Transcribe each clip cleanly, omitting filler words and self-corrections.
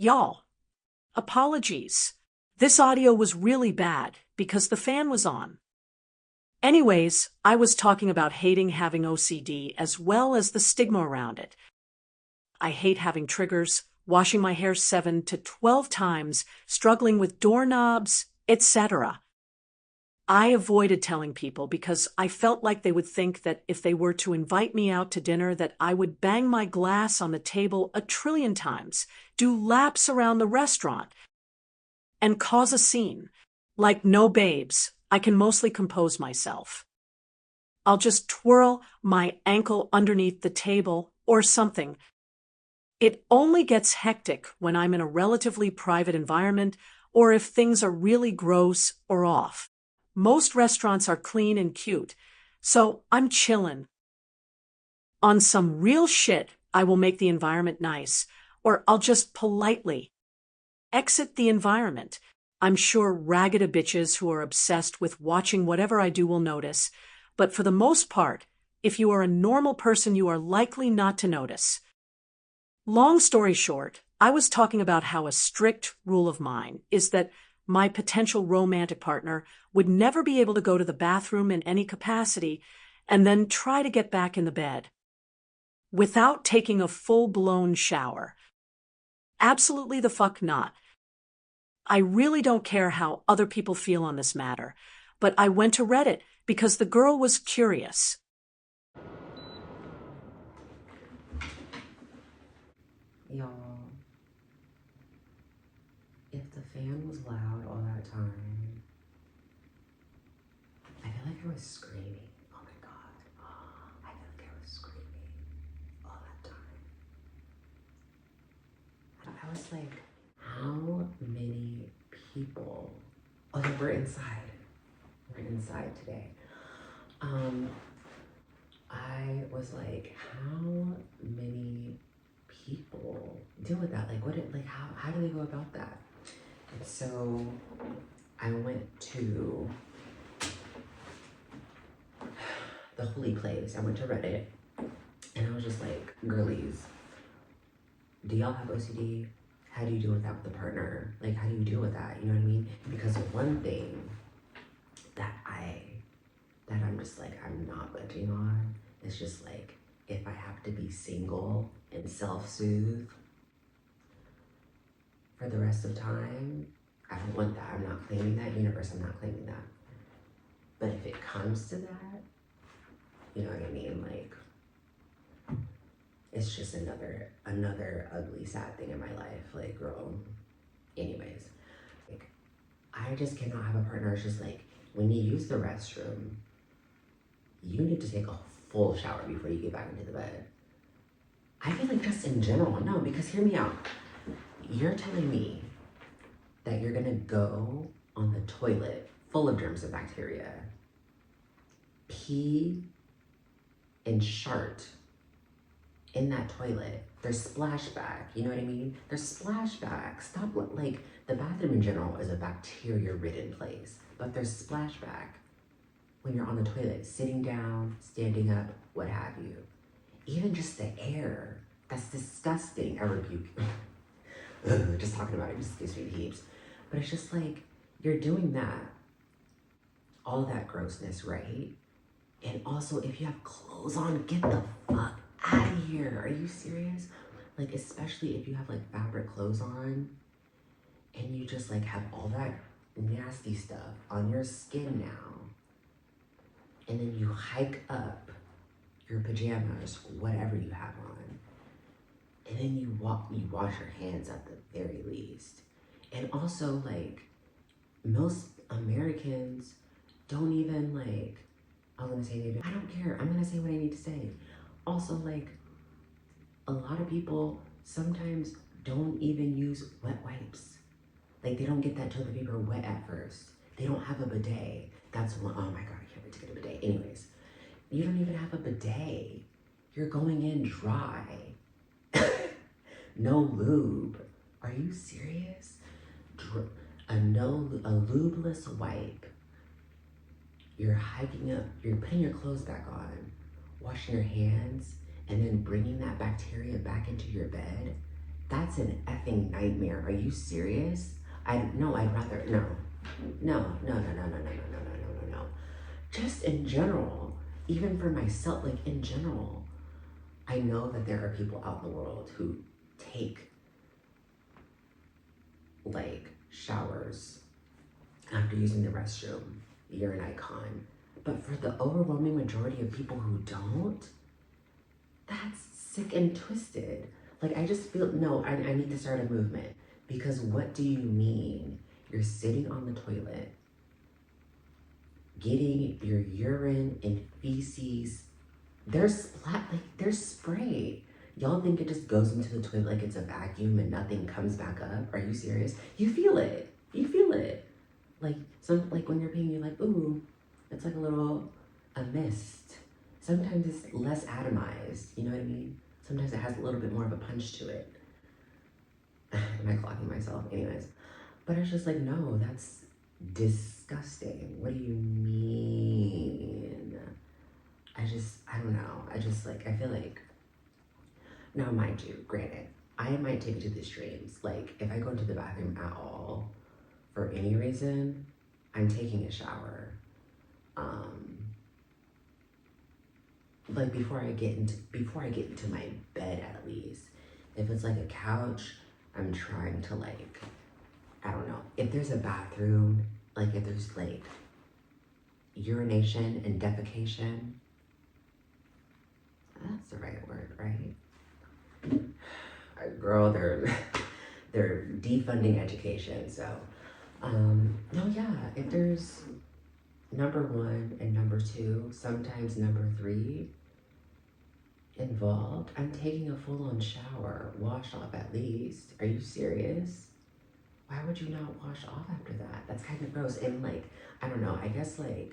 Y'all, apologies. This audio was really bad because the fan was on. Anyways, I was talking about hating having OCD as well as the stigma around it. I hate having triggers, washing my hair 7 to 12 times, struggling with doorknobs, etc. I avoided telling people because I felt like they would think that if they were to invite me out to dinner that I would bang my glass on the table a trillion times, do laps around the restaurant, and cause a scene. Like, no babes, I can mostly compose myself. I'll just twirl my ankle underneath the table or something. It only gets hectic when I'm in a relatively private environment or if things are really gross or off. Most restaurants are clean and cute, so I'm chillin'. On some real shit, I will make the environment nice, or I'll just politely exit the environment. I'm sure ragged bitches who are obsessed with watching whatever I do will notice, but for the most part, if you are a normal person, you are likely not to notice. Long story short, I was talking about how a strict rule of mine is that my potential romantic partner would never be able to go to the bathroom in any capacity and then try to get back in the bed without taking a full-blown shower. Absolutely the fuck not. I really don't care how other people feel on this matter, but I went to Reddit because the girl was curious. Y'all, if the fan was loud all that time, I feel like I was screaming. Oh my God. I feel like I was screaming all that time. I was like, how many people? Oh, yeah, we're inside. We're inside today. I was like, how many people deal with that? Like, how do they go about that? And so I went to the holy place. I went to Reddit and I was just like, girlies, do y'all have OCD? How do you deal with that with a partner? Like, how do you deal with that? You know what I mean? Because the one thing that I'm just like, I'm not budging on is just like, if I have to be single and self-soothe for the rest of time, I don't want that. I'm not claiming that. Universe, I'm not claiming that. But if it comes to that, you know what I mean? Like, it's just another ugly, sad thing in my life. Like, girl, anyways, like, I just cannot have a partner. It's just like, when you use the restroom, you need to take a full shower before you get back into the bed. I feel like just in general, no, because hear me out. You're telling me that you're gonna go on the toilet full of germs and bacteria, pee and shart in that toilet. There's splashback, you know what I mean? There's splashback. Stop, like, the bathroom in general is a bacteria-ridden place, but there's splashback when you're on the toilet, sitting down, standing up, what have you. Even just the air, that's disgusting. I rebuke you. Just talking about it just gives me the heaps. But it's just like, you're doing that, all that grossness, right? And also, if you have clothes on, get the fuck out of here. Are you serious? Like, especially if you have like fabric clothes on and you just like have all that nasty stuff on your skin now. And then you hike up your pajamas, whatever you have on. And then you wash your hands at the very least. And also, like, most Americans don't even like, I was gonna say maybe, I don't care. I'm gonna say what I need to say. Also, like, a lot of people sometimes don't even use wet wipes. Like, they don't get that toilet paper wet at first. They don't have a bidet. That's one, oh my God, I can't wait to get a bidet. Anyways, you don't even have a bidet. You're going in dry. No lube. Are you serious? A lubeless wipe. You're hiking up, you're putting your clothes back on, washing your hands, and then bringing that bacteria back into your bed. That's an effing nightmare. Are you serious? No, I'd rather, no. No, no, no, no, no, no, no, no, no, no, no, no. Just in general, even for myself, like in general, I know that there are people out in the world who take like showers after using the restroom. You're an icon. But for the overwhelming majority of people who don't, that's sick and twisted. Like, I just feel, no, I need to start a movement. Because what do you mean? You're sitting on the toilet, getting your urine and feces, there's spray. Y'all think it just goes into the toilet like it's a vacuum and nothing comes back up? Are you serious? You feel it. You feel it. Like, like when you're peeing, you're like, ooh, it's like a mist. Sometimes it's less atomized, you know what I mean? Sometimes it has a little bit more of a punch to it. Am I clocking myself? Anyways. But it's just like, no, that's disgusting. What do you mean? I don't know. I feel like, now mind you, granted, I might take it to the extremes. Like, if I go into the bathroom at all, for any reason, I'm taking a shower. Like before I get into my bed, at least. If it's like a couch, I'm trying to like, I don't know. If there's a bathroom, like if there's like urination and defecation, that's the right word, right? Girl, they're defunding education, so no, yeah, if there's number one and number two, sometimes number three involved, I'm taking a full-on shower, wash off at least. Are you serious? Why would you not wash off after that? That's kind of gross. And like, I don't know, I guess like,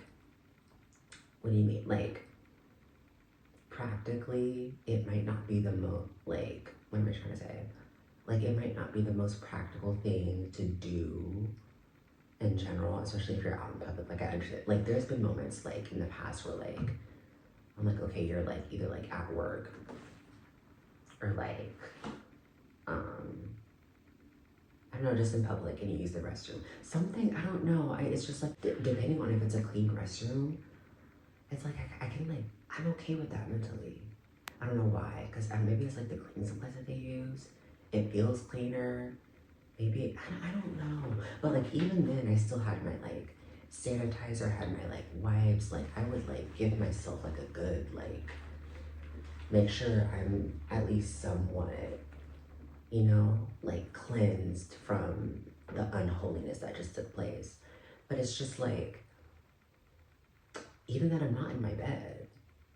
what do you mean? Like, practically, it might not be the most, like, what am I trying to say? Like, it might not be the most practical thing to do in general, especially if you're out in public. Like, I understand, like, there's been moments, like, in the past where, like, I'm like, okay, you're, like, either, like, at work, or, like, I don't know, just in public, and you use the restroom. Something, I don't know, it's just, like, depending on if it's a clean restroom, it's, like, I can, like, I'm okay with that mentally. I don't know why, because maybe it's, like, the cleaning supplies that they use. It feels cleaner. Maybe, I don't know. But like even then I still had my like sanitizer, had my like wipes. Like I would like give myself like a good like, make sure I'm at least somewhat, you know, like cleansed from the unholiness that just took place. But it's just like, even that I'm not in my bed,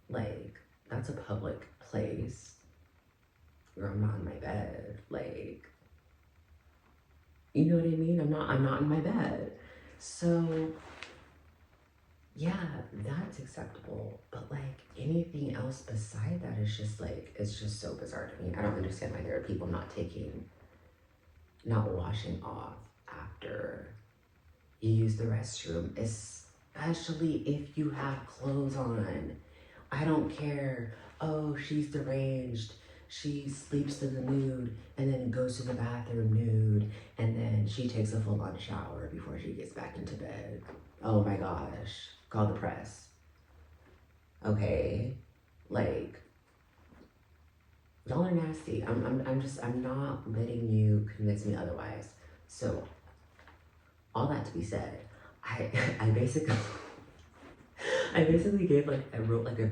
like that's a public place where I'm not in my bed, like, you know what I mean? I'm not in my bed. So yeah, that's acceptable. But like anything else beside that is just like, it's just so bizarre to me. I don't understand why there are people not washing off after you use the restroom, especially if you have clothes on. I don't care. Oh, she's deranged. She sleeps in the nude and then goes to the bathroom nude and then she takes a full-on shower before she gets back into bed. Oh my gosh. Call the press. Okay. Like, y'all are nasty. I'm not letting you convince me otherwise. So, all that to be said, I basically gave like, I wrote like a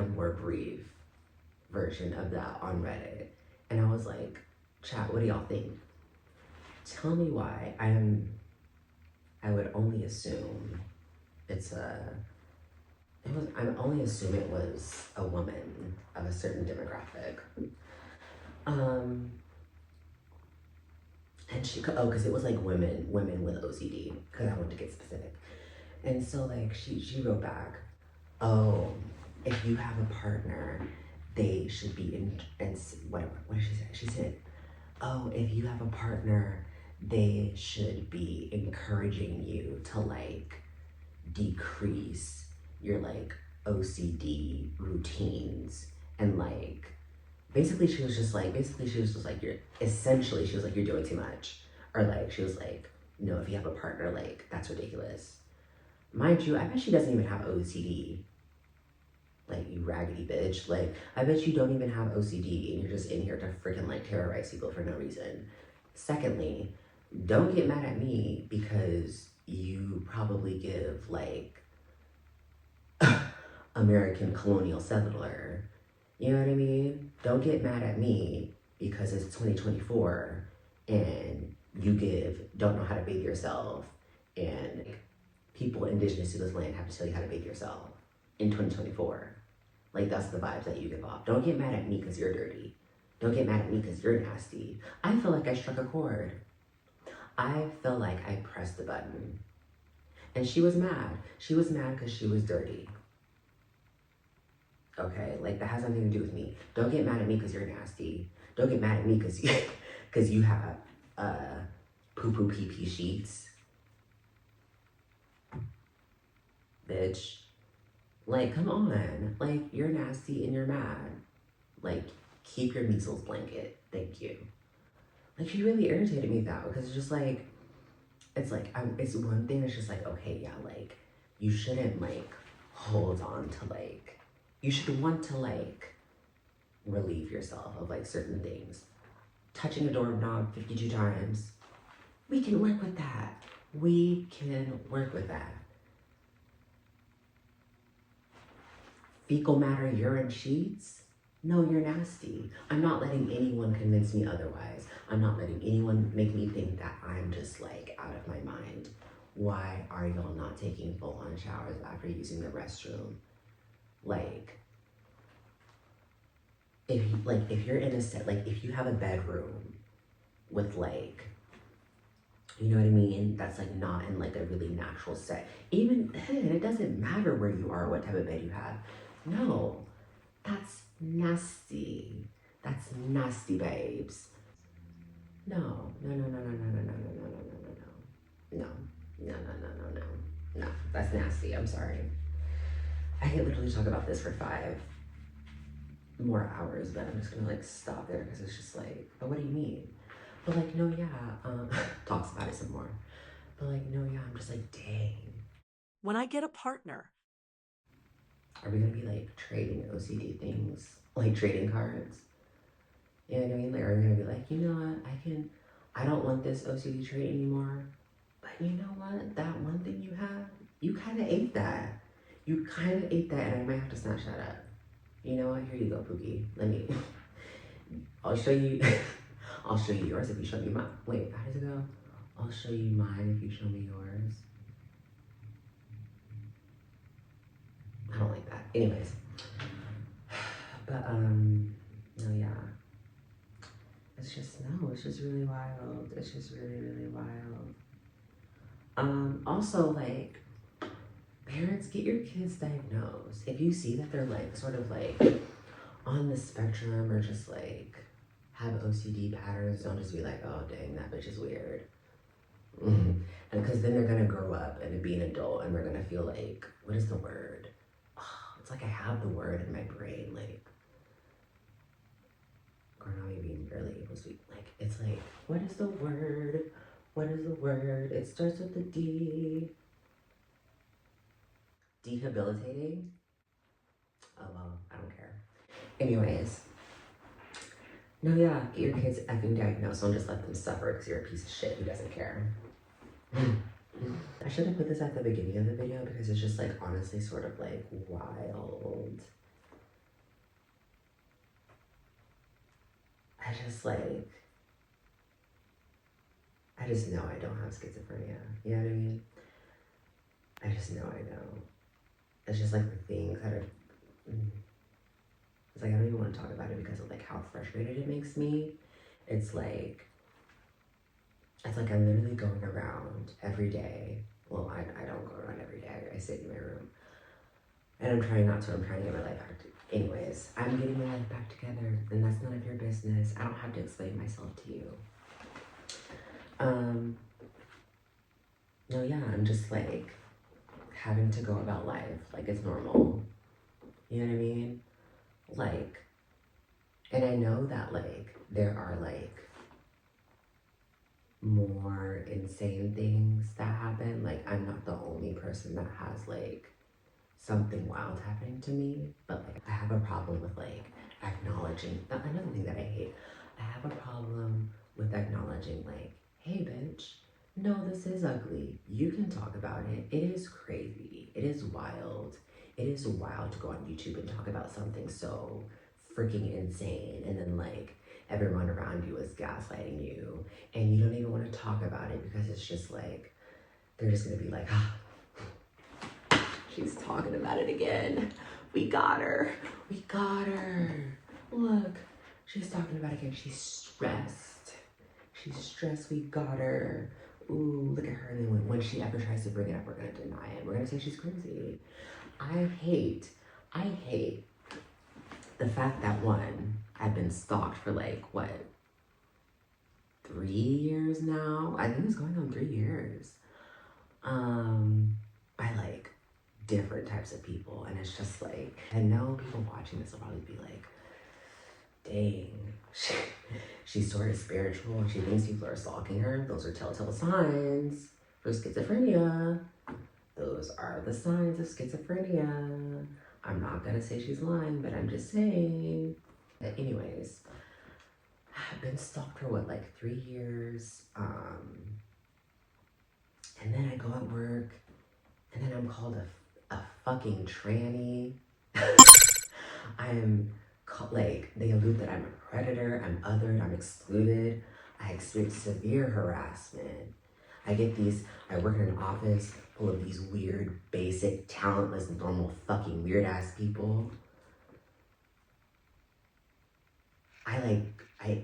more brief version of that on Reddit. And I was like, chat, what do y'all think? Tell me why I would only assume I would only assume it was a woman of a certain demographic. And because it was like women with OCD, because I wanted to get specific. And so like she wrote back, oh, if you have a partner, they should be and whatever. What did she say? She said, oh, if you have a partner, they should be encouraging you to like decrease your like OCD routines and like basically she was just like, she was like, you're doing too much. Or like, she was like, no, if you have a partner, like, that's ridiculous. Mind you, I bet she doesn't even have OCD. Like, you raggedy bitch. Like, I bet you don't even have OCD and you're just in here to freaking like terrorize people for no reason. Secondly, don't get mad at me because you probably give like American colonial settler. You know what I mean? Don't get mad at me because it's 2024 and don't know how to bathe yourself, and people indigenous to this land have to tell you how to bathe yourself in 2024. Like, that's the vibes that you give off. Don't get mad at me because you're dirty. Don't get mad at me because you're nasty. I feel like I struck a chord. I feel like I pressed the button. And she was mad. She was mad because she was dirty. Okay, like, that has nothing to do with me. Don't get mad at me because you're nasty. Don't get mad at me because you have poo-poo pee-pee sheets. Bitch. Like, come on. Like, you're nasty and you're mad. Like, keep your measles blanket. Thank you. Like, she really irritated me though, because it's just like, it's one thing that's just like, okay, yeah, like, you shouldn't like hold on to like, you should want to like relieve yourself of like certain things. Touching a doorknob 52 times, we can work with that. We can work with that. Fecal matter, urine sheets? No, you're nasty. I'm not letting anyone convince me otherwise. I'm not letting anyone make me think that I'm just like out of my mind. Why are y'all not taking full-on showers after using the restroom? Like, if you're in a set, like if you have a bedroom with like, you know what I mean? That's like not in like a really natural set. Even then, it doesn't matter where you are, what type of bed you have. No, that's nasty. That's nasty, babes. No, no, no, no, no, no, no, no, no, no, no, no, no, no, no, no, no, no, no. No, that's nasty. I'm sorry. I could literally talk about this for 5 more hours, but I'm just gonna like stop there because it's just like, but what do you mean? But like, no, yeah, talks about it some more. But like, no, yeah, I'm just like, dang. When I get a partner, Are we gonna be like trading OCD things, like trading cards? You know what I mean? Like, are we gonna be like, you know what, I don't want this OCD trait anymore, but you know what, that one thing you have, you kind of ate that. You kind of ate that, and I might have to snatch that up. You know what? Here you go, Pookie. I'll show you. I'll show you yours if you show me mine. Wait, how does it go? I'll show you mine if you show me yours. I don't like that. Anyways. But, no, yeah. It's just really wild. It's just really, really wild. Also, like, parents, get your kids diagnosed. If you see that they're, like, sort of, like, on the spectrum or just, like, have OCD patterns, don't just be like, oh, dang, that bitch is weird. And because then they're gonna grow up and be an adult and they're gonna feel like, what is the word? Oh, it's like I have the word in my brain, like, or not even barely able to speak. Like, it's like, what is the word? What is the word? It starts with the D. Debilitating? Oh well, I don't care. Anyways. No, yeah, get your kids effing diagnosed. Don't just let them suffer because you're a piece of shit who doesn't care. I should have put this at the beginning of the video because it's just like honestly sort of like wild. I just know I don't have schizophrenia. You know what I mean? I just know I don't. It's just like the things that are, it's like I don't even want to talk about it because of like how frustrated it makes me. It's like I'm literally going around every day. Well, I don't go around every day. I sit in my room. And I'm trying not to. I'm trying to get my life back. Anyways, I'm getting my life back together. And that's none of your business. I don't have to explain myself to you. No, yeah, I'm just like having to go about life like it's normal. You know what I mean? Like, And I know that like there are like more insane things that happen. Like I'm not the only person that has like something wild happening to me, but like I have a problem with like acknowledging another thing that I hate. I have a problem with acknowledging like, hey bitch, no, this is ugly. You can talk about it. It is crazy. It is wild. It is wild to go on YouTube and talk about something so freaking insane and then like everyone around you is gaslighting you and you don't even want to talk about it because it's just like they're just gonna be like, ah, she's talking about it again. We got her. We got her. Look, she's talking about it again. She's stressed. She's stressed. We got her. Ooh, look at her. And then when she ever tries to bring it up, we're going to deny it. We're going to say she's crazy. I hate the fact that one, I've been stalked for like, what, 3 years now? I think it's going on 3 years. By like different types of people, and it's just like, I know people watching this will probably be like, dang, she's sort of spiritual and she thinks people are stalking her. Those are telltale signs for schizophrenia. Those are the signs of schizophrenia. I'm not gonna say she's lying, but I'm just saying. But anyways, I've been stalked for what, like 3 years, and then I go at work and then I'm called a fucking tranny. I'm like, they allude that I'm a predator, I'm othered, I'm excluded. I experience severe harassment. I work in an office full of these weird, basic, talentless, normal, fucking weird ass people. I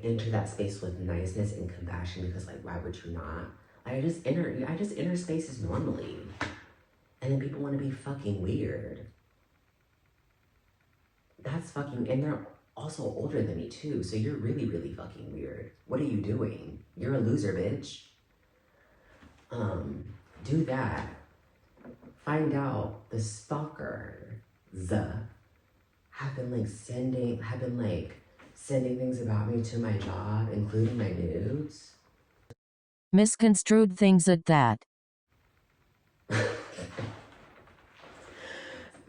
enter that space with niceness and compassion because like, why would you not? I just enter spaces normally. And then people want to be fucking weird. That's fucking, and they're also older than me too, so you're really, really fucking weird. What are you doing? You're a loser, bitch. Do that. Find out the stalkers have been sending things about me to my job, including my nudes. Misconstrued things at that.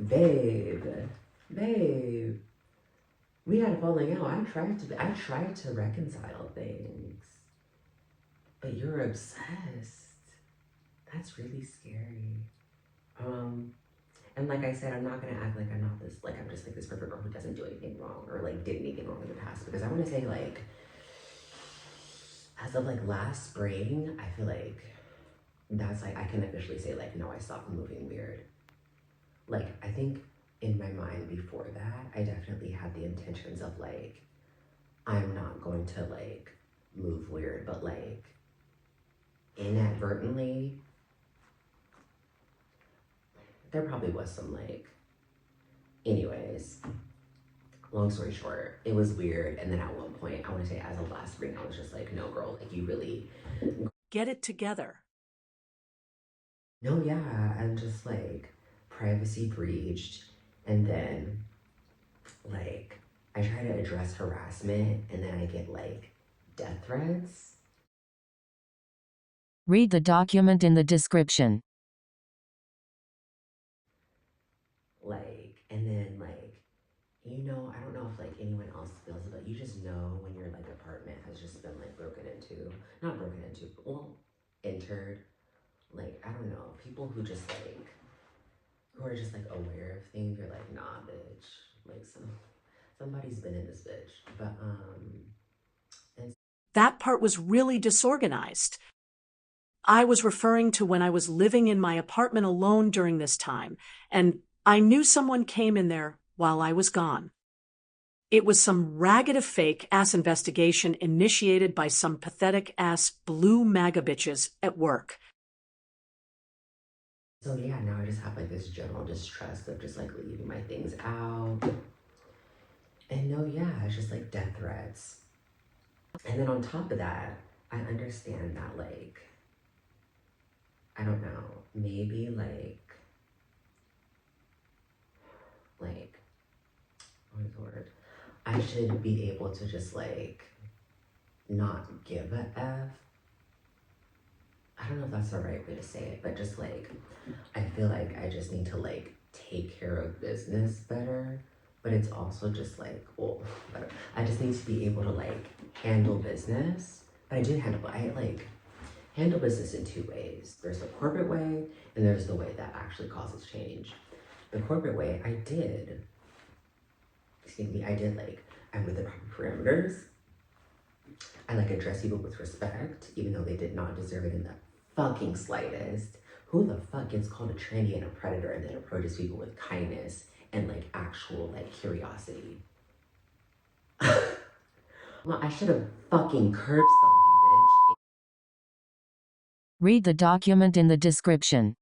Babe, babe. We had a falling out. I tried to reconcile things. But you're obsessed. That's really scary. And like I said, I'm not gonna act like I'm not this, like I'm just like this perfect girl who doesn't do anything wrong or like did anything wrong in the past, because I wanna say like, as of like last spring, I feel like that's like, I can officially say like, no, I stopped moving weird. Like, I think in my mind before that, I definitely had the intentions of like, I'm not going to like move weird, but like inadvertently, there probably was some like, anyways, long story short, it was weird. And then at one point, I want to say as of last spring, I was just like, no girl, like you really, Get it together. no, yeah, I'm just like privacy breached. And then like, I try to address harassment and then I get like death threats. Read the document in the description. Like, and then like, you know, I don't know if like anyone else feels it, but you just know when your like apartment has just been like broken into, not broken into, well, entered. Like, I don't know, people who just like, who are just like aware of things, you're like, nah, bitch. Like, somebody's been in this bitch. But, and That part was really disorganized. I was referring to when I was living in my apartment alone during this time, and I knew someone came in there while I was gone. It was some ragged fake-ass investigation initiated by some pathetic-ass blue MAGA bitches at work. so yeah, now I just have like this general distrust of just like leaving my things out. And no, yeah, it's just like death threats. And then on top of that, I understand that like, I don't know, maybe like, what is the word? I should be able to just like not give a F. I don't know if that's the right way to say it, but just like, I feel like I just need to like take care of business better. But it's also just like, well, I just need to be able to like handle business. But I do I like handle business in two ways. There's the corporate way, and there's the way that actually causes change. The corporate way, I did like, I'm with the proper parameters. I like address people with respect, even though they did not deserve it in the fucking slightest. Who the fuck gets called a tranny and a predator and then approaches people with kindness and like actual like curiosity? Well, I should have fucking curb stomped you, bitch. Read the document in the description.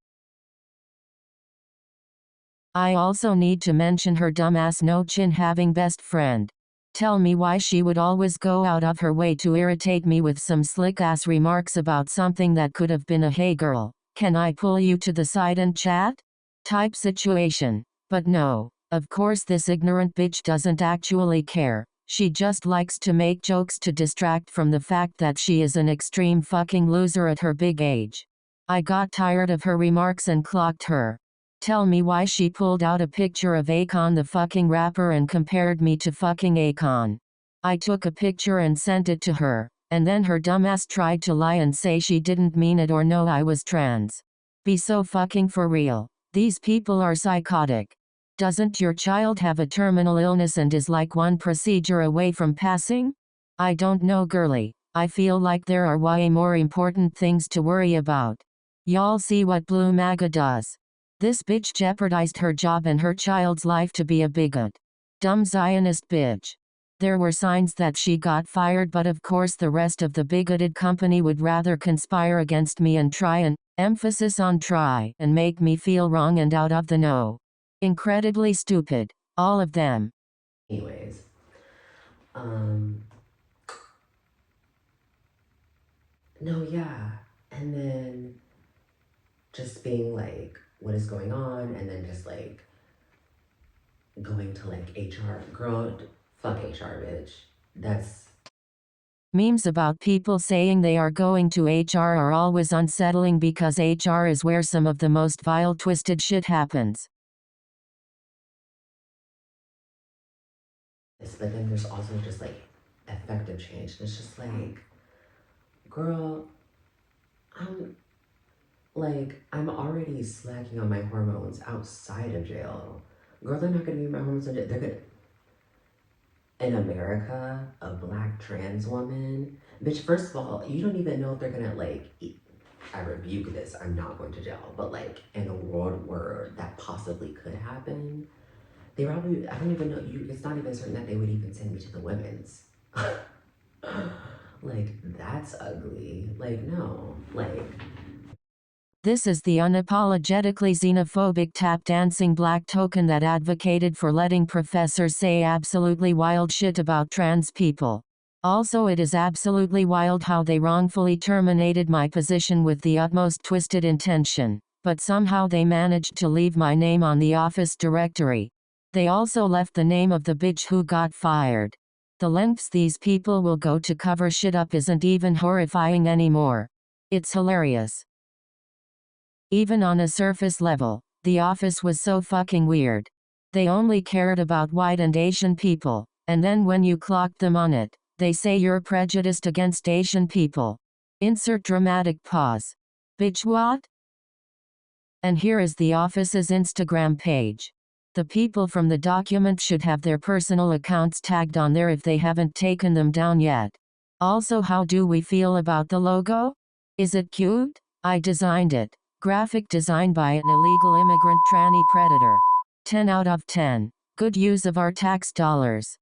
I also need to mention her dumbass no-chin having best friend. Tell me why she would always go out of her way to irritate me with some slick-ass remarks about something that could have been a "hey girl, can I pull you to the side and chat?" type situation. But no, of course this ignorant bitch doesn't actually care. She just likes to make jokes to distract from the fact that she is an extreme fucking loser at her big age. I got tired of her remarks and clocked her. Tell me why she pulled out a picture of Akon the fucking rapper and compared me to fucking Akon. I took a picture and sent it to her, and then her dumbass tried to lie and say she didn't mean it or know I was trans. Be so fucking for real. These people are psychotic. Doesn't your child have a terminal illness and is like one procedure away from passing? I don't know, girly. I feel like there are way more important things to worry about. Y'all see what Blue MAGA does? This bitch jeopardized her job and her child's life to be a bigot. Dumb Zionist bitch. There were signs that she got fired, but of course the rest of the bigoted company would rather conspire against me and try and, emphasis on try, and make me feel wrong and out of the know. Incredibly stupid. All of them. Anyways, no, yeah. And then just being like, what is going on? And then just like going to like HR. Girl, fuck HR, bitch. That's Memes about people saying they are going to HR are always unsettling because HR is where some of the most vile twisted shit happens. but then there's also just like effective change. And it's just like, girl, I'm already slacking on my hormones outside of jail. Girl, they're not gonna be my hormones in jail. They're gonna, in America, a black trans woman, bitch, first of all, you don't even know if they're gonna like, I rebuke this, I'm not going to jail, but like in a world where that possibly could happen, they probably, I don't even know, it's not even certain that they would even send me to the women's. Like, that's ugly. Like, no, like. This is the unapologetically xenophobic tap-dancing black token that advocated for letting professors say absolutely wild shit about trans people. Also, it is absolutely wild how they wrongfully terminated my position with the utmost twisted intention, but somehow they managed to leave my name on the office directory. They also left the name of the bitch who got fired. The lengths these people will go to cover shit up isn't even horrifying anymore. It's hilarious. Even on a surface level, the office was so fucking weird. They only cared about white and Asian people, and then when you clocked them on it, they say you're prejudiced against Asian people. Insert dramatic pause. Bitch, what? And here is the office's Instagram page. The people from the document should have their personal accounts tagged on there if they haven't taken them down yet. Also, how do we feel about the logo? Is it cute? I designed it. Graphic design by an illegal immigrant tranny predator. 10 out of 10. Good use of our tax dollars.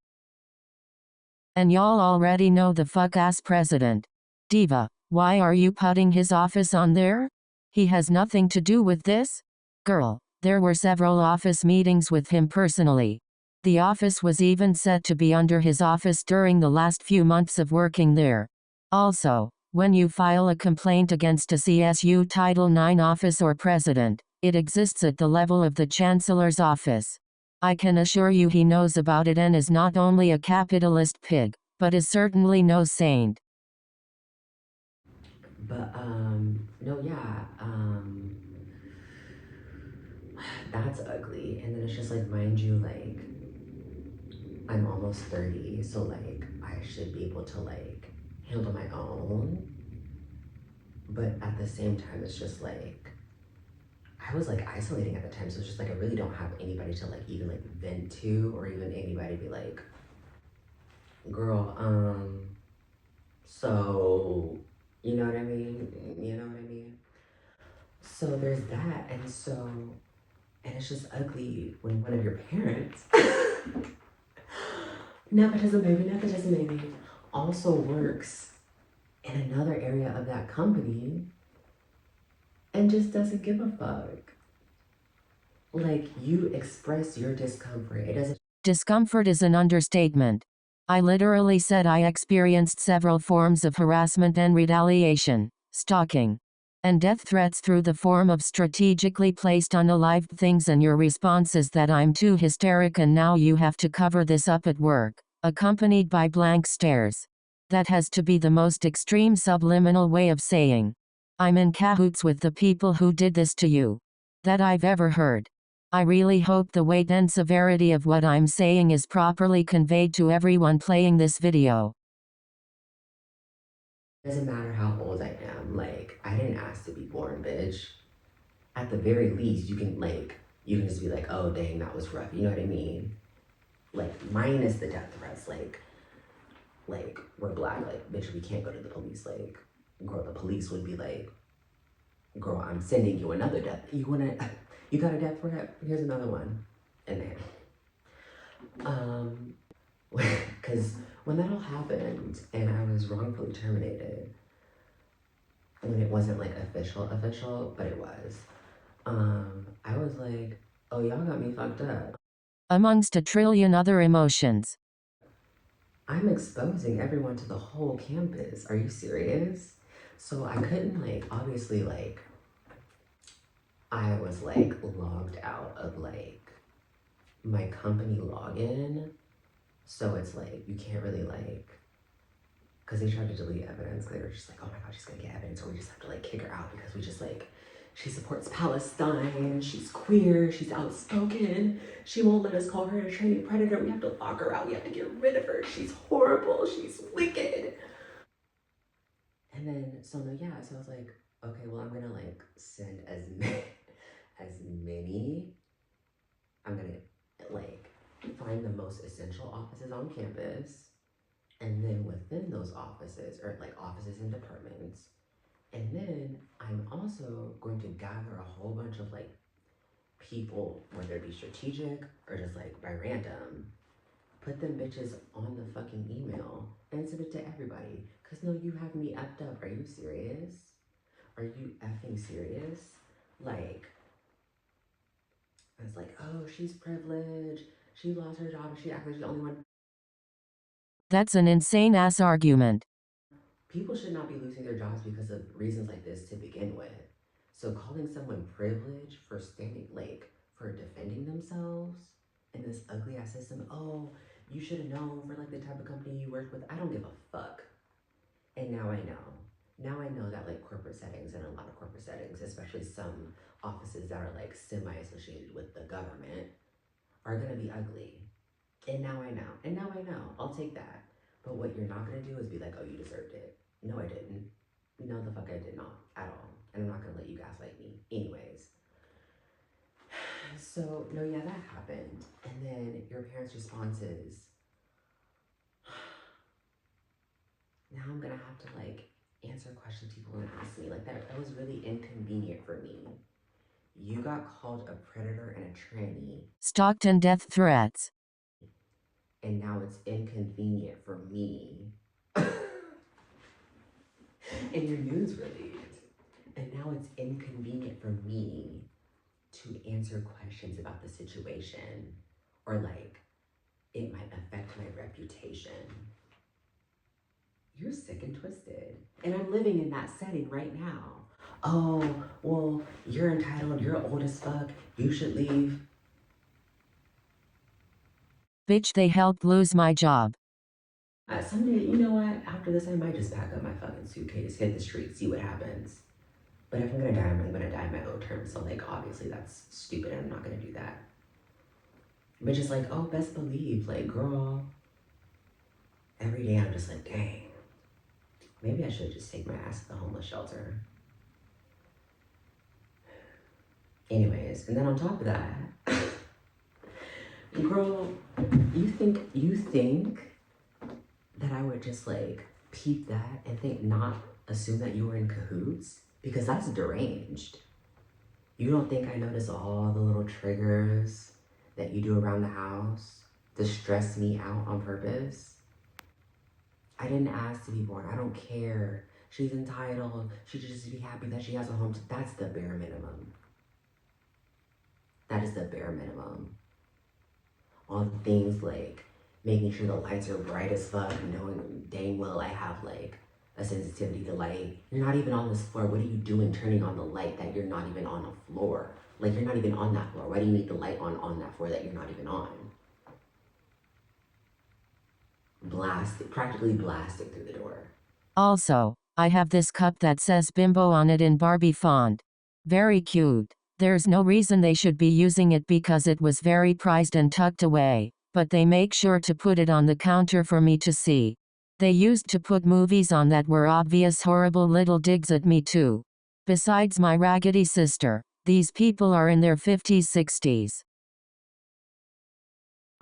And y'all already know the fuck-ass president. Diva, why are you putting his office on there? He has nothing to do with this? Girl, there were several office meetings with him personally. The office was even said to be under his office during the last few months of working there. Also, when you file a complaint against a CSU Title IX office or president, it exists at the level of the Chancellor's office. I can assure you he knows about it and is not only a capitalist pig, but is certainly no saint. But, no, yeah, that's ugly. And then it's just like, mind you, like, I'm almost 30, so like, I should be able to like handle my own. But at the same time, it's just like, I was like isolating at the time, so it's just like, I really don't have anybody to like even like vent to, or even anybody be like, girl, so, you know what I mean? You know what I mean? So there's that, and it's just ugly when one of your parents, nepotism baby, also works in another area of that company and just doesn't give a fuck. Like, you express your discomfort. It doesn't. Discomfort is an understatement. I literally said I experienced several forms of harassment and retaliation, stalking, and death threats through the form of strategically placed unalived things, and your response is that I'm too hysteric and now you have to cover this up at work, accompanied by blank stares. That has to be the most extreme subliminal way of saying, I'm in cahoots with the people who did this to you, that I've ever heard. I really hope the weight and severity of what I'm saying is properly conveyed to everyone playing this video. Doesn't matter how old I am. Like, I didn't ask to be born, bitch. At the very least, you can just be like, oh, dang, that was rough. You know what I mean? Like, minus the death threats. Like, we're black. Like, bitch, we can't go to the police. Like, girl, the police would be like, girl, I'm sending you another death. You got a death threat? Here's another one. And then, because when that all happened and I was wrongfully terminated, when it wasn't like official, but it was, I was like, oh, y'all got me fucked up. Amongst a trillion other emotions. I'm exposing everyone to the whole campus. Are you serious? So I couldn't like, obviously like, I was like logged out of like my company login. So it's like, you can't really like, because they tried to delete evidence. They were just like, oh my God, she's gonna get evidence, or we just have to like kick her out because we just like, she supports Palestine, she's queer, she's outspoken, she won't let us call her a tranny predator, we have to lock her out, we have to get rid of her, she's horrible, she's wicked. And then, so no, yeah, so I was like, okay, well, I'm gonna like send as many, I'm gonna like find the most essential offices on campus, and then within those offices, or like offices and departments, and then I'm also going to gather a whole bunch of like people, whether it be strategic or just like by random, put them bitches on the fucking email and send it to everybody. Cause no, you have me effed up. Are you serious? Are you effing serious? Like, I was like, oh, she's privileged. She lost her job. She acted like she's the only one. That's an insane ass argument. People should not be losing their jobs because of reasons like this to begin with. So calling someone privileged for standing, like, for defending themselves in this ugly ass system, oh, you should have known for like the type of company you work with. I don't give a fuck. And now I know. Now I know that like corporate settings, and a lot of corporate settings, especially some offices that are like semi-associated with the government, are gonna be ugly. And now I know. And now I know. I'll take that. But what you're not gonna do is be like, oh, you deserved it. No, I didn't. No, the fuck I did not at all. And I'm not gonna let you gaslight me. Anyways. So, no, yeah, that happened. And then your parents' response is, now I'm gonna have to like answer questions people want to ask me. Like that was really inconvenient for me. You got called a predator and a tranny. Stalked and death threats. And now it's inconvenient for me. In your news release. And now it's inconvenient for me to answer questions about the situation, or like it might affect my reputation. You're sick and twisted. And I'm living in that setting right now. Oh, well, you're entitled, you're old as fuck, you should leave. Bitch, they helped lose my job. Someday, you know what? After this, I might just pack up my fucking suitcase, hit the street, see what happens. But if I'm gonna die, I'm gonna die on my own terms. So, like, obviously that's stupid and I'm not gonna do that. But just like, oh, best believe, like, girl, every day I'm just like, dang, maybe I should just take my ass to the homeless shelter. Anyways, and then on top of that, girl, you think that I would just like peep that and think not assume that you were in cahoots? Because that's deranged. You don't think I notice all the little triggers that you do around the house to stress me out on purpose? I didn't ask to be born. I don't care. She's entitled. She should just be happy that she has a home. That's the bare minimum. That is the bare minimum. All the things like making sure the lights are bright as fuck, knowing dang well I have like a sensitivity to light. You're not even on this floor. What are you doing turning on the light that you're not even on a floor? Like, you're not even on that floor. Why do you need the light on that floor that you're not even on? Practically blasted through the door. Also, I have this cup that says bimbo on it in Barbie font. Very cute. There's no reason they should be using it because it was very prized and tucked away, but they make sure to put it on the counter for me to see. They used to put movies on that were obvious horrible little digs at me too. Besides my raggedy sister, these people are in their 50s 60s.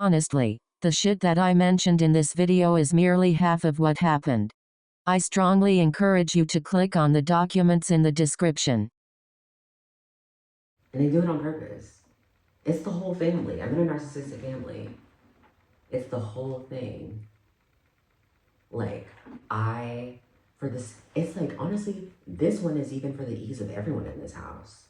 Honestly, the shit that I mentioned in this video is merely half of what happened. I strongly encourage you to click on the documents in the description. And they do it on purpose. It's the whole family. I'm in a narcissistic family. It's the whole thing. Like, it's like, honestly, this one is even for the ease of everyone in this house.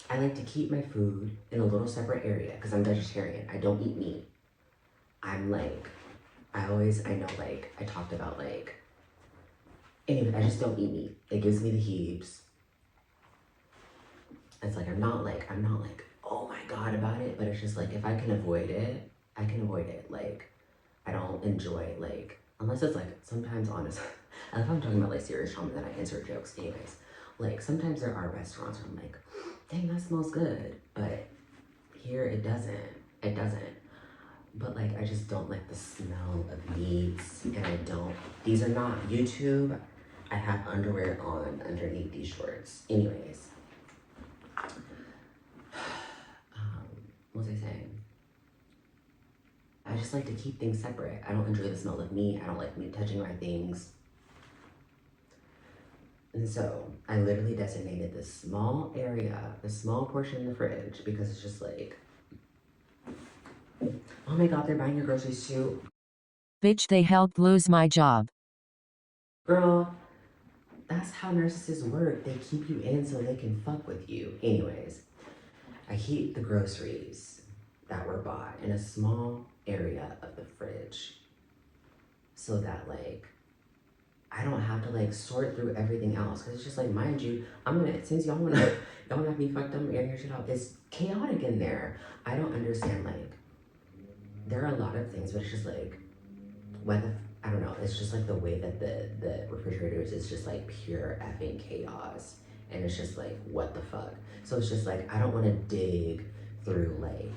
I like to keep my food in a little separate area because I'm vegetarian. I don't eat meat. I'm like, I know, like, I talked about, like, anyway, I just don't eat meat. It gives me the heaves. It's like, I'm not like, oh my God about it, but it's just like, if I can avoid it, I can avoid it. Like, I don't enjoy, like, unless it's like, sometimes honestly, and if I'm talking about like serious trauma, then I insert jokes anyways. Like, sometimes there are restaurants where I'm like, dang, that smells good. But here it doesn't. But like, I just don't like the smell of meats, and these are not YouTube. I have underwear on underneath these shorts. Anyways. What was I saying? I just like to keep things separate. I don't enjoy the smell of meat. I don't like meat touching my things. And so I literally designated this small area, this small portion in the fridge, because it's just like, oh my God, they're buying your groceries too. Bitch, they helped lose my job. Girl, that's how narcissists work. They keep you in so they can fuck with you. Anyways, I keep the groceries that were bought in a small area of the fridge so that like I don't have to like sort through everything else, because it's just like, mind you, since y'all wanna have me fucked up and airing your shit out, it's chaotic in there. I don't understand, like, there are a lot of things, but it's just like, I don't know, it's just like the way that the refrigerator is just like pure effing chaos. And it's just like, what the fuck? So it's just like, I don't wanna dig through like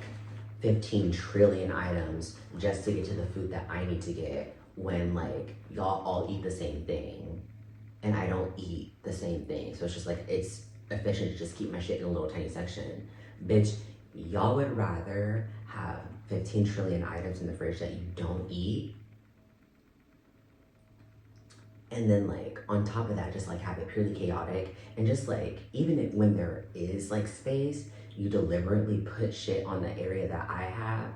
15 trillion items just to get to the food that I need to get, when like y'all all eat the same thing and I don't eat the same thing. So it's just like, it's efficient to just keep my shit in a little tiny section. Bitch, y'all would rather have 15 trillion items in the fridge that you don't eat, and then like on top of that, just like have it purely chaotic, and just like, even when there is like space, you deliberately put shit on the area that I have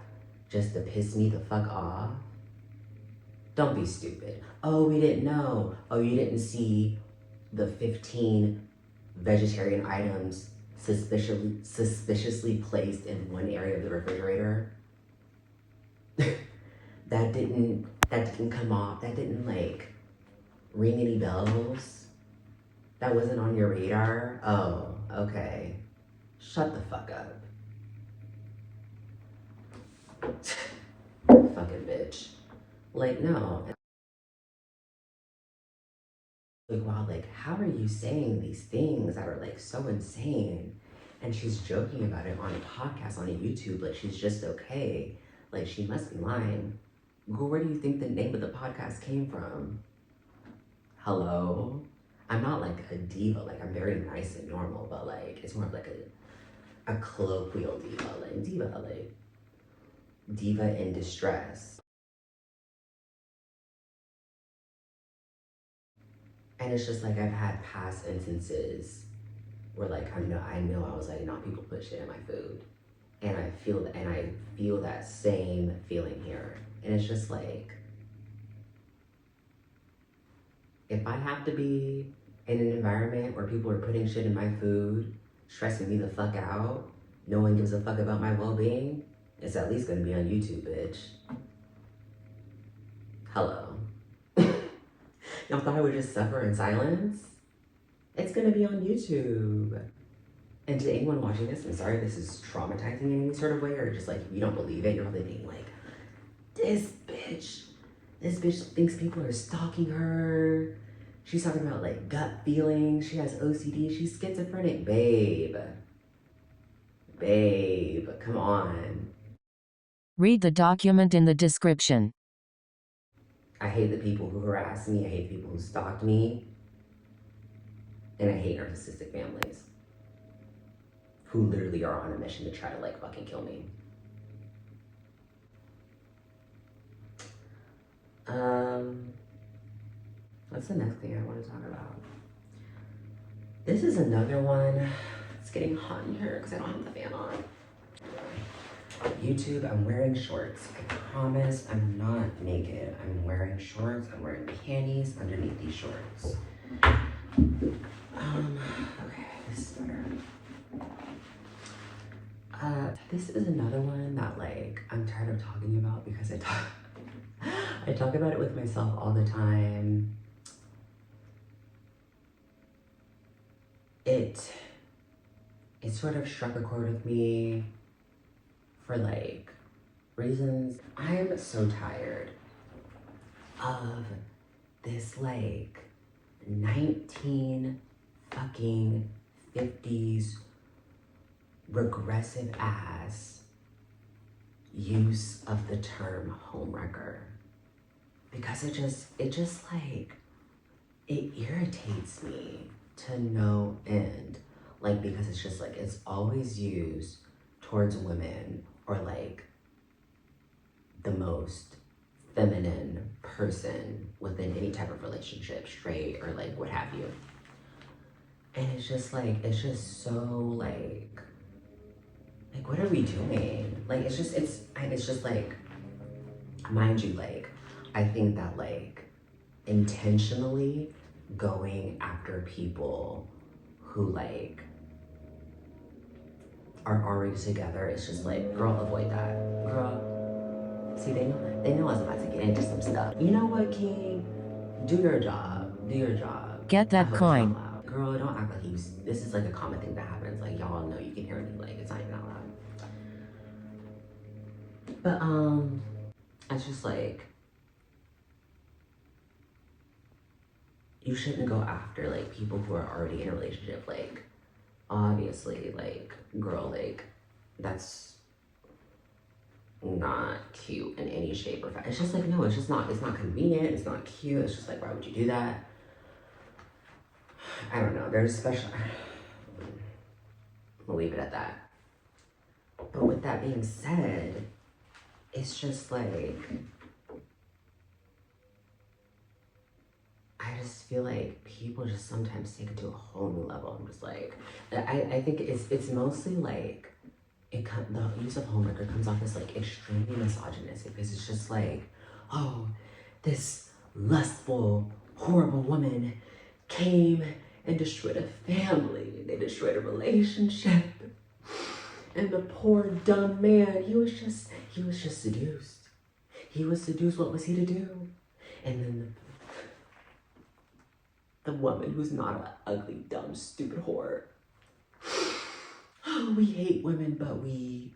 just to piss me the fuck off. Don't be stupid. Oh, we didn't know. Oh, you didn't see the 15 vegetarian items suspiciously placed in one area of the refrigerator? that didn't come off. That didn't like ring any bells. That wasn't on your radar. Oh, okay. Shut the fuck up. Fucking bitch. Like, no. Like, wow, like, how are you saying these things that are, like, so insane? And she's joking about it on a podcast, on a YouTube, like, she's just okay. Like, she must be lying. Girl, where do you think the name of the podcast came from? Hello? I'm not, like, a diva. Like, I'm very nice and normal, but, like, it's more of, like, a colloquial diva. Like, diva in distress. And it's just like I've had past instances where like I know I was like, not people put shit in my food. And I feel that same feeling here. And it's just like, if I have to be in an environment where people are putting shit in my food, stressing me the fuck out, no one gives a fuck about my well-being, it's at least gonna be on YouTube, bitch. Hello. Y'all thought I would just suffer in silence? It's gonna be on YouTube. And to anyone watching this, I'm sorry this is traumatizing in any sort of way, or just like, if you don't believe it, you're probably thinking like, this bitch thinks people are stalking her. She's talking about like gut feelings. She has OCD. She's schizophrenic. Babe, come on. Read the document in the description. I hate the people who harass me. I hate the people who stalked me. And I hate narcissistic families who literally are on a mission to try to like fucking kill me. What's the next thing I want to talk about? This is another one. It's getting hot in here because I don't have the fan on. YouTube, I'm wearing shorts. I promise I'm not naked. I'm wearing shorts. I'm wearing panties underneath these shorts. Okay, this is better. This is another one that like I'm tired of talking about because I talk about it with myself all the time. It sort of struck a chord with me for like reasons. I am so tired of this like 19 fucking 50s regressive ass use of the term homewrecker, because it just like, it irritates me to no end. Like, because it's just like, it's always used towards women or like the most feminine person within any type of relationship, straight or like what have you. And it's just like, it's just so like what are we doing? Like, it's just like, mind you, like, I think that like intentionally going after people who like are already together, it's just like, girl, avoid that. Girl, see, they know I was about to get into some stuff. You know what, King? Do your job. Do your job. Get that coin. Girl, don't act like this is like a common thing that happens. Like, y'all know you can hear me, like, it's not even out loud. But, it's just like, you shouldn't go after, like, people who are already in a relationship. Like, obviously, like, girl, like, that's not cute in any shape or form. It's just like, no, it's not convenient, it's not cute, it's just like, why would you do that? I don't know, there's special, we'll leave it at that. But with that being said, it's just like, I just feel like people just sometimes take it to a whole new level. I'm just like, I think it's mostly like, the use of homewrecker comes off as like extremely misogynistic, because it's just like, oh, this lustful, horrible woman came and destroyed a family, they destroyed a relationship, and the poor dumb man, he was just seduced. He was seduced. What was he to do? And then the woman who's not an ugly, dumb, stupid whore. Oh, we hate women, but we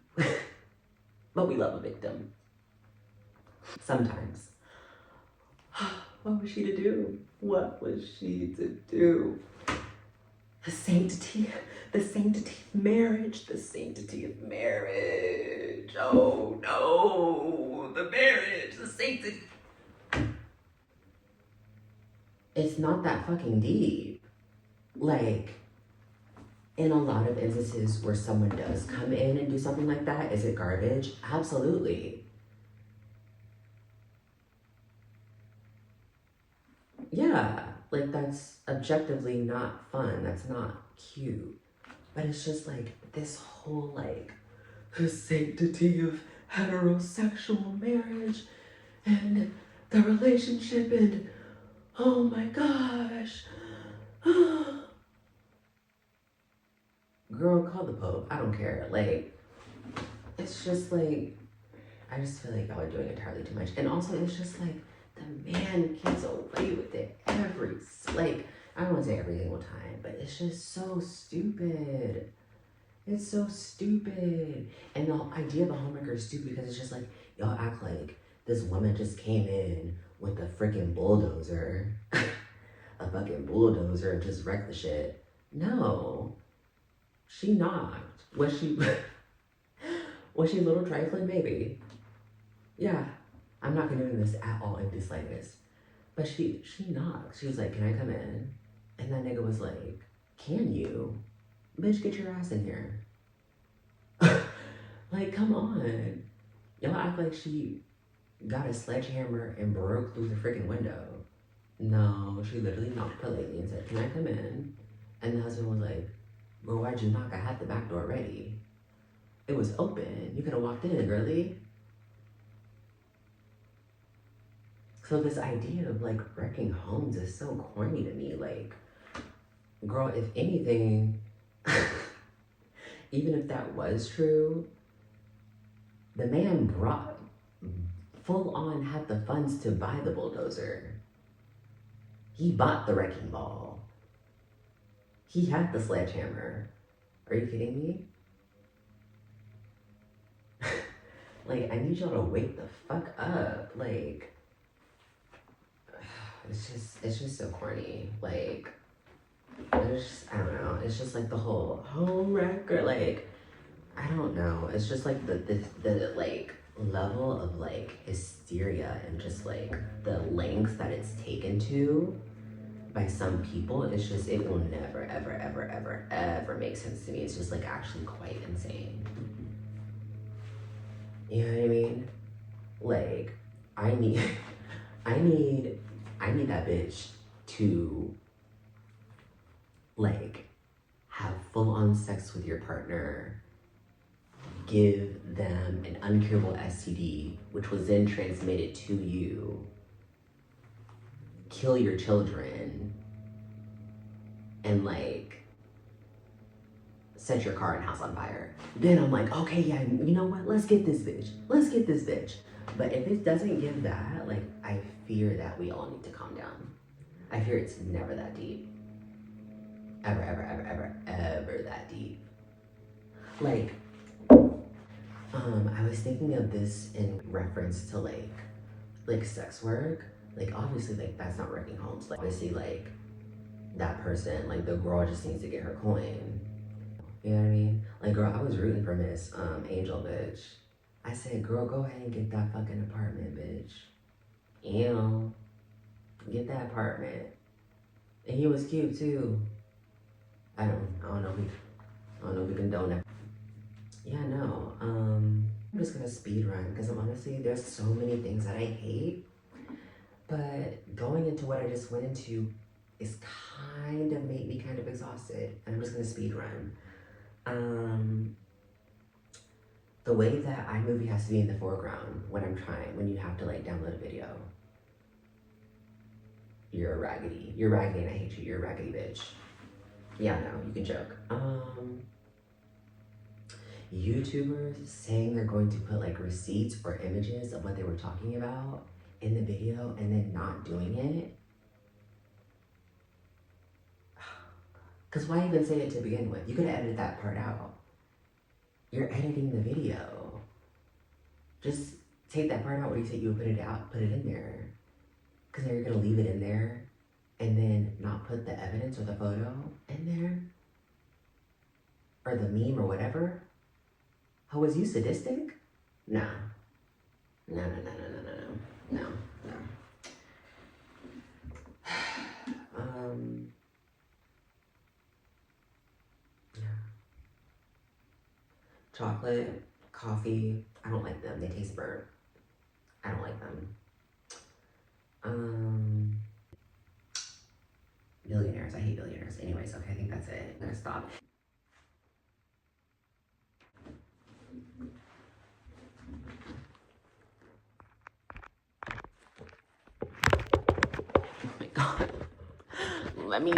But we love a victim. Sometimes. What was she to do? What was she to do? The sanctity of marriage, the sanctity of marriage. Oh no, the marriage, the sanctity. It's not that fucking deep. Like, in a lot of instances where someone does come in and do something like that, is it garbage? Absolutely. Yeah, like that's objectively not fun. That's not cute. But it's just like this whole like the sanctity of heterosexual marriage and the relationship and oh my gosh. Girl, call the Pope. I don't care. Like, it's just like, I just feel like y'all are doing entirely too much. And also, it's just like, the man gets away with it like, I don't want to say every single time, but it's just so stupid. It's so stupid. And the idea of a homewrecker is stupid because it's just like, y'all act like this woman just came in with a freaking bulldozer, a fucking bulldozer, and just wrecked the shit. No. She knocked. Was she was she a little trifling? Maybe. Yeah. I'm not condoning this at all in this likeness. But she knocked. She was like, can I come in? And that nigga was like, can you? Bitch, get your ass in here. Like, come on. Y'all act like she got a sledgehammer and broke through the freaking window. No, she literally knocked politely and said, can I come in? And the husband was like, well, why'd you knock? I had the back door ready. It was open. You could have walked in, girly. So this idea of like wrecking homes is so corny to me. Like, girl, if anything, even if that was true, the man brought full on had the funds to buy the bulldozer. He bought the wrecking ball. He had the sledgehammer. Are you kidding me? Like, I need y'all to wake the fuck up. Like, it's just so corny. Like, I don't know. It's just like the whole home wrecker. Like, I don't know. It's just like the like level of like hysteria and just like the lengths that it's taken to by some people. It's just, it will never, ever, ever, ever, ever make sense to me. It's just like actually quite insane. You know what I mean? Like, I need that bitch to like have full-on sex with your partner, give them an uncurable STD, which was then transmitted to you, kill your children, and like set your car and house on fire. Then I'm like, okay, yeah, you know what? Let's get this bitch. Let's get this bitch. But if it doesn't give that, like, I fear that we all need to calm down. I fear it's never that deep. Ever, ever, ever, ever, ever that deep. Like, I was thinking of this in reference to like sex work. Like, obviously, like, that's not wrecking homes. Like, obviously, like, that person, like, the girl just needs to get her coin. You know what I mean? Like, girl, I was rooting for Miss Angel, bitch. I said, girl, go ahead and get that fucking apartment, bitch. You know, get that apartment. And he was cute too. I don't know if we condone that. Yeah, no. I'm just gonna speed run because I'm honestly, there's so many things that I hate. But going into what I just went into is kind of made me kind of exhausted. And I'm just gonna speed run. The way that iMovie has to be in the foreground when you have to like download a video. You're a raggedy and I hate you, you're a raggedy bitch. Yeah, no, you can joke. YouTubers saying they're going to put like receipts or images of what they were talking about in the video and then not doing it. Because why even say it to begin with? You could have edited that part out. You're editing the video. Just take that part out where you said you would put it out, put it in there. Because now you're going to leave it in there and then not put the evidence or the photo in there? Or the meme or whatever? Oh, was you sadistic? No. No, no, no, no, no, no, no, no, no. Yeah. Chocolate, coffee, I don't like them. They taste burnt. I don't like them. Billionaires, I hate billionaires. Anyways, okay, I think that's it. I'm gonna stop. Oh my God. Let me